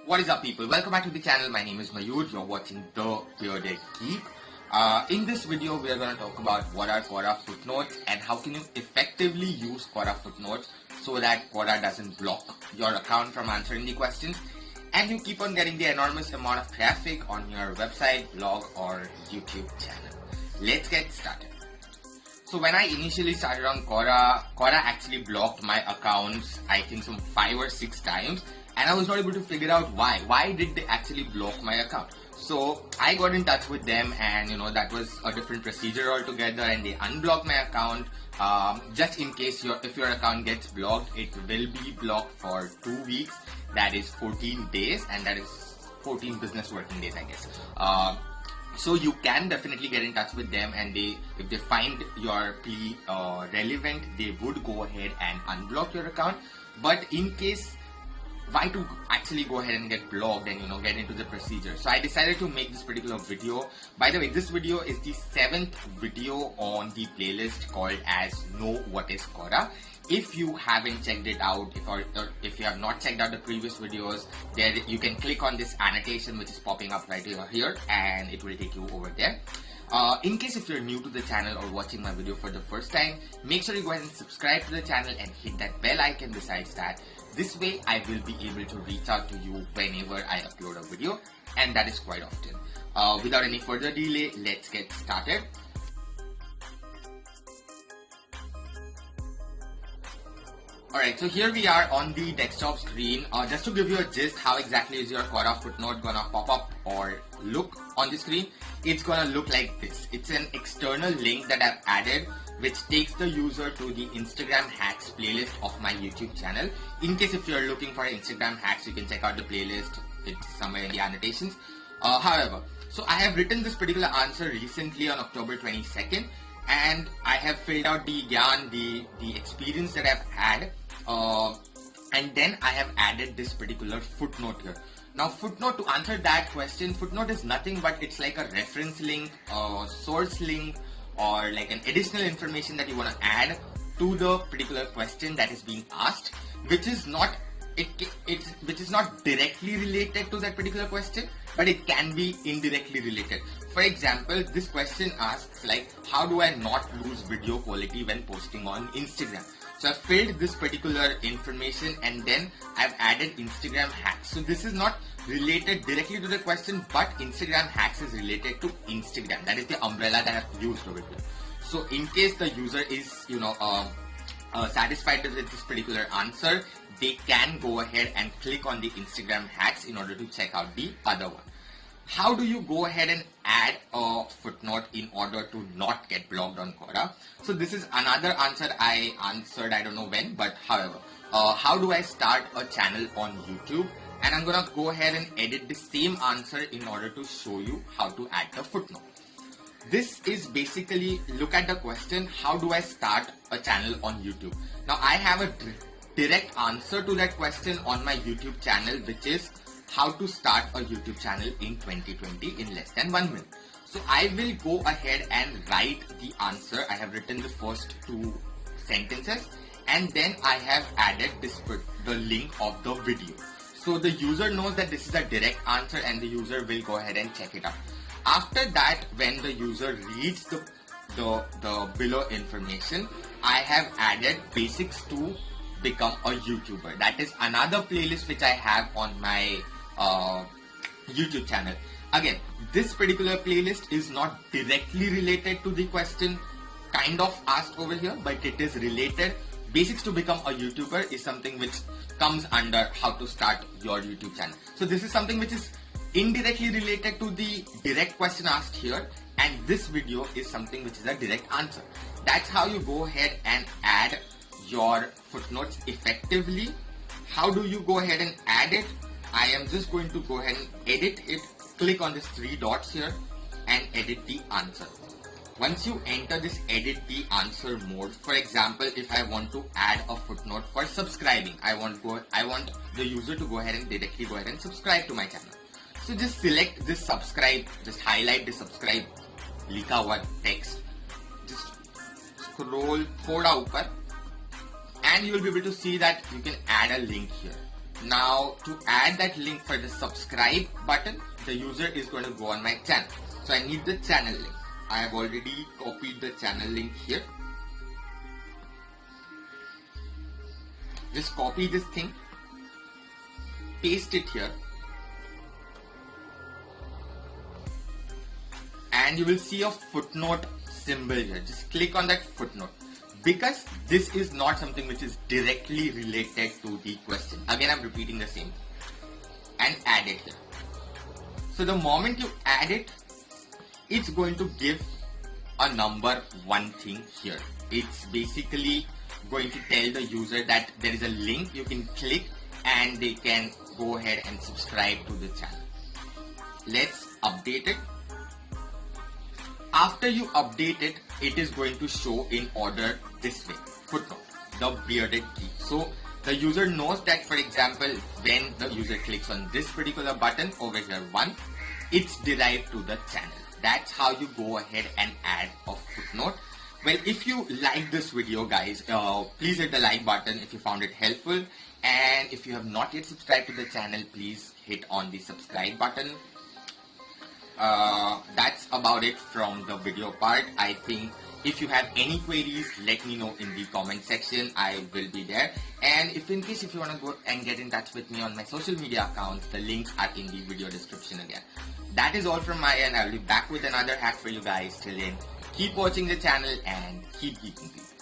What is up, people? Welcome back to the channel. My name is Mayur. You're watching The Bearded Geek. In this video, we are going to talk about what are Quora Footnotes and how can you effectively use Quora Footnotes so that Quora doesn't block your account from answering the questions and you keep on getting the enormous amount of traffic on your website, blog or YouTube channel. Let's get started. So when I initially started on Quora actually blocked my accounts, I think some 5 or 6 times, and I was not able to figure out why. Why did they actually block my account? So I got in touch with them, and that was a different procedure altogether, and they unblocked my account. Just in case if your account gets blocked, it will be blocked for 2 weeks. That is 14 days, and that is 14 business working days, I guess. So you can definitely get in touch with them, and if they find your plea relevant, they would go ahead and unblock your account. But in case, why to actually go ahead and get blocked and get into the procedure? So I decided to make this particular video. By the way, this video is the 7th video on the playlist called as Know What is Quora. If you haven't checked it out, or if you have not checked out the previous videos, there you can click on this annotation which is popping up right here, and it will take you over there. In case if you're new to the channel or watching my video for the first time, make sure you go ahead and subscribe to the channel and hit that bell icon besides that. This way I will be able to reach out to you whenever I upload a video, and that is quite often. Without any further delay, let's get started. Alright, so here we are on the desktop screen. Just to give you a gist, how exactly is your Quora footnote gonna pop up or look on the screen? It's gonna look like this. It's an external link that I've added, which takes the user to the Instagram hacks playlist of my YouTube channel. In case if you're looking for Instagram hacks, you can check out the playlist. It's somewhere in the annotations. However, so I have written this particular answer recently on October 22nd, and I have filled out the experience that I've had, and then I have added this particular footnote here. Now, footnote, to answer that question, footnote is nothing but it's like a reference link, source link, or like an additional information that you want to add to the particular question that is being asked, which is not directly related to that particular question, but it can be indirectly related. For example, this question asks like, how do I not lose video quality when posting on Instagram? So I filled this particular information, and then I've added Instagram hacks. So this is not related directly to the question, but Instagram hacks is related to Instagram. That is the umbrella that I've used over here. So in case the user is satisfied with this particular answer, they can go ahead and click on the Instagram hacks in order to check out the other one. How do you go ahead and add a footnote in order to not get blocked on Quora? So this is another answer I answered, I don't know when, but however, how do I start a channel on YouTube? And I'm gonna go ahead and edit the same answer in order to show you how to add the footnote. This is basically, look at the question, how do I start a channel on YouTube? Now I have a direct answer to that question on my YouTube channel, which is how to start a YouTube channel in 2020 in less than 1 minute. So I will go ahead and write the answer. I have written the first 2 sentences, and then I have added the link of the video. So the user knows that this is a direct answer, and the user will go ahead and check it out. After that, when the user reads the below information, I have added basics to become a YouTuber. That is another playlist which I have on my YouTube channel. Again, this particular playlist is not directly related to the question kind of asked over here, but it is related. Basics to become a YouTuber is something which comes under how to start your YouTube channel. So this is something which is indirectly related to the direct question asked here, and this video is something which is a direct answer. That's how you go ahead and add your footnotes effectively. How do you go ahead and add it? I am just going to go ahead and edit it. Click on these 3 dots here and edit the answer. Once you enter this edit the answer mode, for example, if I want to add a footnote for subscribing, I want the user to go ahead and directly go ahead and subscribe to my channel. So just select this subscribe, just highlight the subscribe लिखा हुआ text, just scroll thoda upar, and you will be able to see that you can add a link here. Now to add that link for the subscribe button, the user is going to go on my channel. So I need the channel link. I have already copied the channel link here. Just copy this thing, paste it here, and you will see a footnote symbol here. Just click on that footnote, because this is not something which is directly related to the question. Again, I'm repeating the same, and add it here. So the moment you add it, it's going to give a number one thing here. It's basically going to tell the user that there is a link you can click and they can go ahead and subscribe to the channel. Let's update it. After you update it, it is going to show in order this way, footnote, the bearded key. So the user knows that, for example, when the user clicks on this particular button over here, 1, it's derived to the channel. That's how you go ahead and add a footnote. Well, if you like this video, guys, please hit the like button if you found it helpful. And if you have not yet subscribed to the channel, please hit on the subscribe button. That's about it from the video part. I think if you have any queries, let me know in the comment section. I will be there. And if in case if you want to go and get in touch with me on my social media accounts, the links are in the video description again. That is all from my end. I will be back with another hack for you guys. Till then, keep watching the channel and keep geeking people.